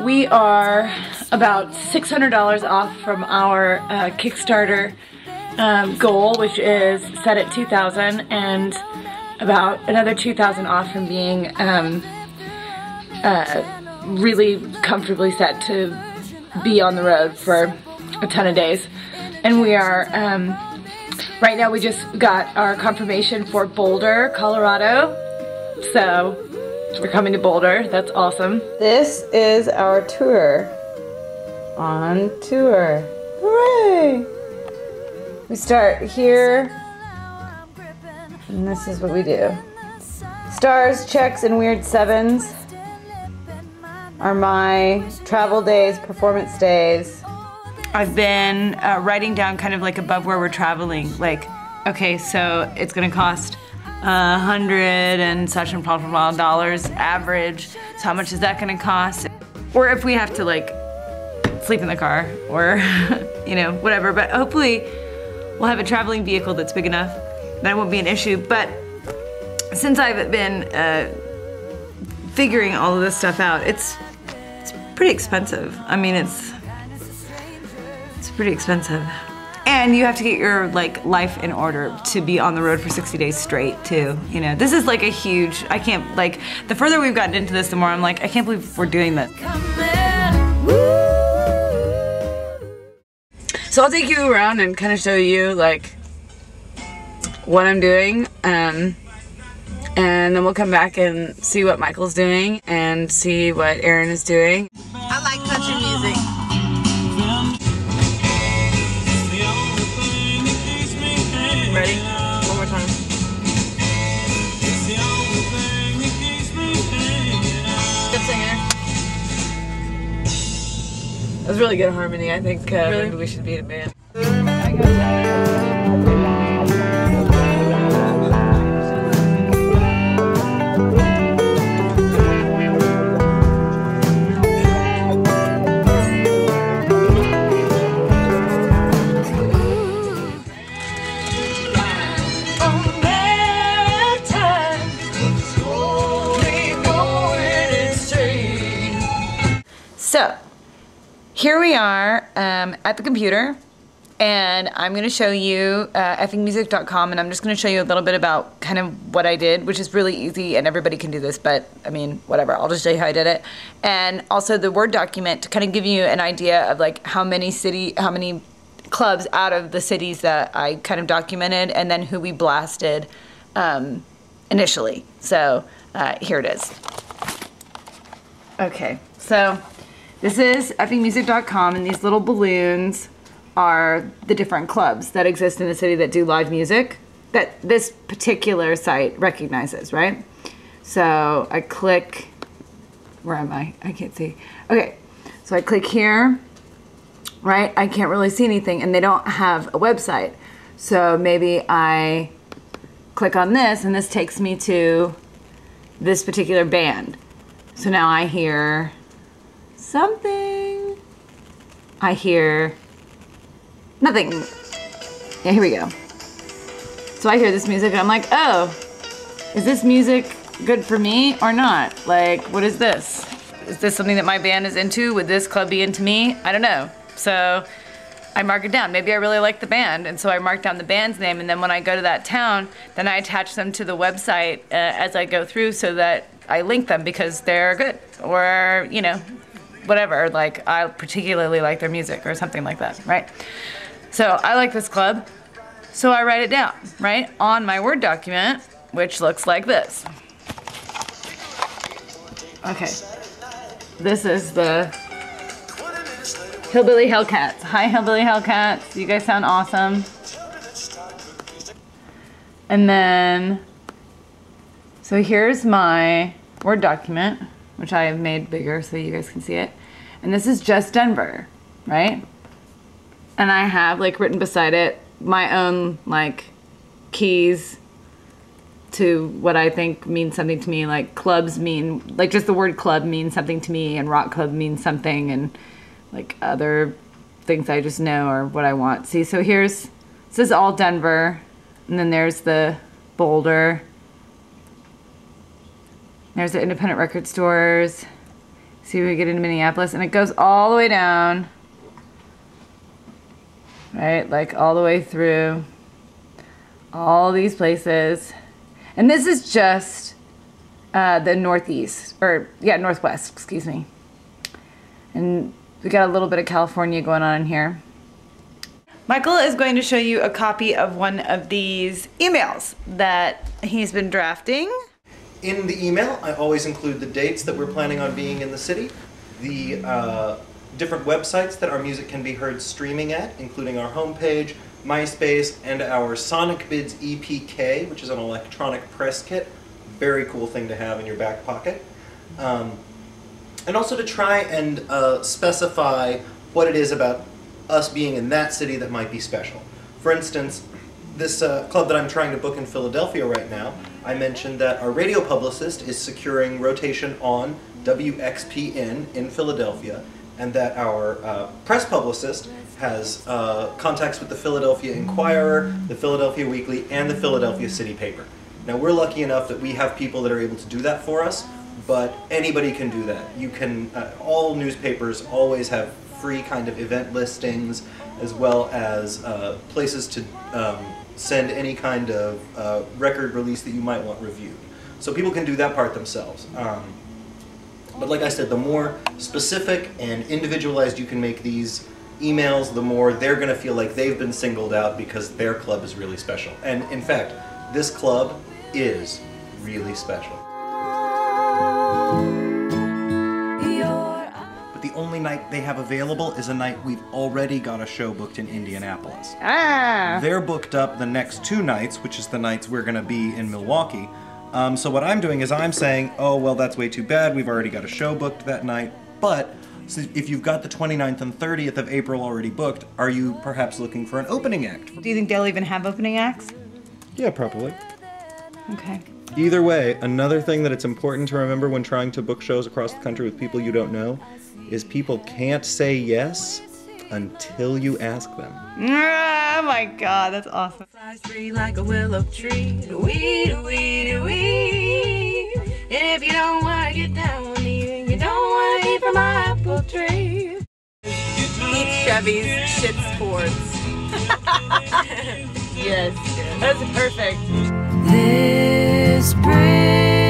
We are about $600 off from our Kickstarter goal, which is set at $2,000, and about another $2,000 off from being really comfortably set to be on the road for a ton of days. And we are, right now we just got our confirmation for Boulder, Colorado. So we're coming to Boulder. That's awesome. This is our tour. On tour. Hooray! We start here, and this is what we do. Stars, checks, and weird sevens are my travel days, performance days. I've been writing down kind of like above where we're traveling, like, okay, so it's gonna cost $100 and such and blah, blah, blah dollars average. So how much is that gonna cost? Or if we have to like sleep in the car or, you know, whatever. But hopefully we'll have a traveling vehicle that's big enough that it won't be an issue. But since I've been figuring all of this stuff out, it's pretty expensive. I mean, it's pretty expensive. And you have to get your like life in order to be on the road for 60 days straight too. You know, this is like a huge, I can't, like, the further we've gotten into this, the more I'm like, I can't believe we're doing this. So I'll take you around and kind of show you like what I'm doing. And then we'll come back and see what Michael's doing and see what Aaron is doing. I like country music. Ready? One more time. Good singer. That was really good harmony. I think maybe we should be in a band. So, here we are at the computer, and I'm going to show you effingmusic.com, and I'm just going to show you a little bit about kind of what I did, which is really easy, and everybody can do this, but I mean, whatever, I'll just show you how I did it. And also the Word document to kind of give you an idea of like how many clubs out of the cities that I kind of documented, and then who we blasted initially. So, here it is. Okay, so this is effingmusic.com, and these little balloons are the different clubs that exist in the city that do live music that this particular site recognizes, right? So I click, where am I? I can't see. Okay, so I click here, right? I can't really see anything, and they don't have a website. So maybe I click on this, and this takes me to this particular band. So now I hear something. I hear nothing. Yeah, here we go. So I hear this music and I'm like, oh, is this music good for me or not? Like, what is this? Is this something that my band is into? Would this club be into me? I don't know. So I mark it down. Maybe I really like the band, and so I mark down the band's name, and then when I go to that town, then I attach them to the website as I go through so that I link them because they're good, or, you know, whatever, like I particularly like their music or something like that, right? So I like this club, so I write it down, right, on my Word document, which looks like this. Okay, this is the Hillbilly Hellcats. Hi, Hillbilly Hellcats, you guys sound awesome. And then, so here's my Word document, which I have made bigger so you guys can see it. And this is just Denver, right? And I have like written beside it my own like keys to what I think means something to me. Like clubs mean, like just the word club means something to me, and rock club means something, and like other things I just know or what I want. See, so this is all Denver, and then there's the Boulder. There's the independent record stores, See, we get into Minneapolis, and it goes all the way down, right? Like all the way through all these places. And this is just the northeast, or yeah, northwest, excuse me. And we got a little bit of California going on in here. Michael is going to show you a copy of one of these emails that he's been drafting. In the email, I always include the dates that we're planning on being in the city, the different websites that our music can be heard streaming at, including our homepage, MySpace, and our Sonic Bids EPK, which is an electronic press kit. Very cool thing to have in your back pocket. And also to try and specify what it is about us being in that city that might be special. For instance, this club that I'm trying to book in Philadelphia right now, I mentioned that our radio publicist is securing rotation on WXPN in Philadelphia, and that our press publicist has contacts with the Philadelphia Inquirer, the Philadelphia Weekly, and the Philadelphia City Paper. Now, we're lucky enough that we have people that are able to do that for us, but anybody can do that. You can, all newspapers always have free kind of event listings, as well as places to send any kind of record release that you might want reviewed. So people can do that part themselves. But like I said, the more specific and individualized you can make these emails, the more they're going to feel like they've been singled out because their club is really special. And in fact, this club is really special. But the only night they have available is a night we've already got a show booked in Indianapolis. They're booked up the next 2 nights, which is the nights we're going to be in Milwaukee. So what I'm doing is I'm saying, oh, well, that's way too bad. We've already got a show booked that night. But so if you've got the 29th and 30th of April already booked, are you perhaps looking for an opening act? Do you think they'll even have opening acts? Yeah, probably. Okay. Either way, another thing that it's important to remember when trying to book shows across the country with people you don't know is people can't say yes until you ask them. Oh my God, that's awesome. Flies free like a willow tree. Weed, weed, weed. And if you don't want to get down on me, you don't want to eat from my apple tree. Eat Chevy's shit sports. Yes, that's perfect. This spring.